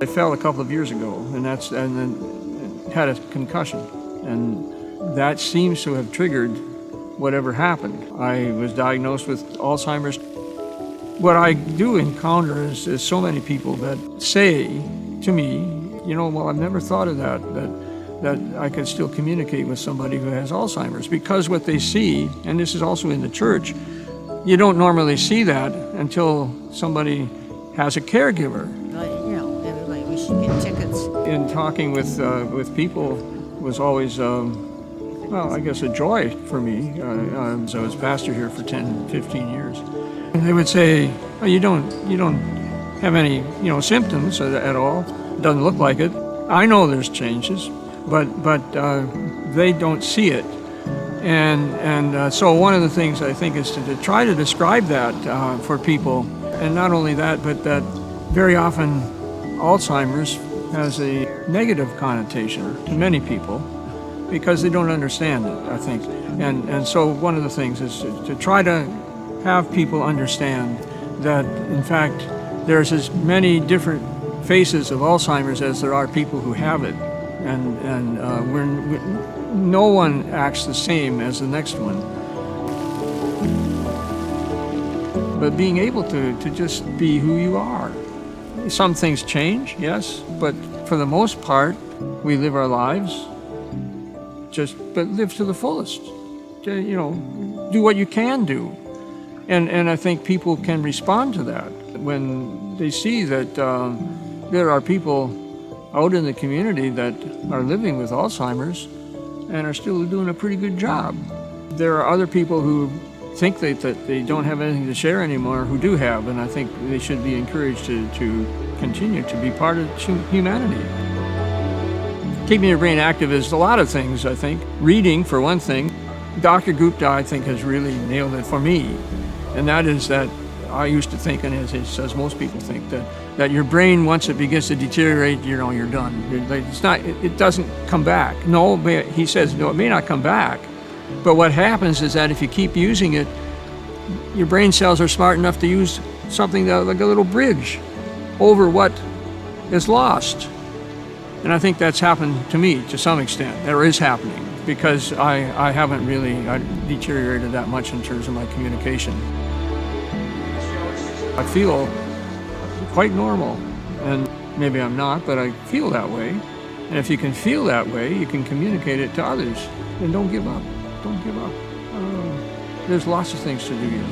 I fell a couple of years ago, and then had a concussion, and that seems to have triggered whatever happened. I was diagnosed with Alzheimer's. What I do encounter is so many people that say to me, well, I've never thought of that I could still communicate with somebody who has Alzheimer's, because what they see, and this is also in the church, you don't normally see that until somebody has a caregiver. Everybody, we should get tickets. In talking with people was always, I guess a joy for me. So I was pastor here for 10, 15 years. And they would say, oh, you don't have any, symptoms at all. Doesn't look like it. I know there's changes, but they don't see it. And so one of the things I think is to try to describe that for people. And not only that, but that very often Alzheimer's has a negative connotation to many people because they don't understand it, I think. And so one of the things is to try to have people understand that, in fact, there's as many different faces of Alzheimer's as there are people who have it. And no one acts the same as the next one. But being able to just be who you are. Some things change, yes, but for the most part, we live our lives, but live to the fullest. Do what you can do. And I think people can respond to that when they see that there are people out in the community that are living with Alzheimer's and are still doing a pretty good job. There are other people who think that they don't have anything to share anymore who do have, and I think they should be encouraged to continue to be part of humanity. Keeping your brain active is a lot of things, I think. Reading, for one thing. Dr. Gupta, I think, has really nailed it for me, and that is that I used to think, and as most people think, that your brain, once it begins to deteriorate, you're done. It doesn't come back. No, he says, no, it may not come back. But what happens is that if you keep using it, your brain cells are smart enough to use something like a little bridge over what is lost. And I think that's happened to me to some extent, or is happening, because I haven't really deteriorated that much in terms of my communication. I feel quite normal, and maybe I'm not, but I feel that way. And if you can feel that way, you can communicate it to others. And don't give up. Don't give up. There's lots of things to do here.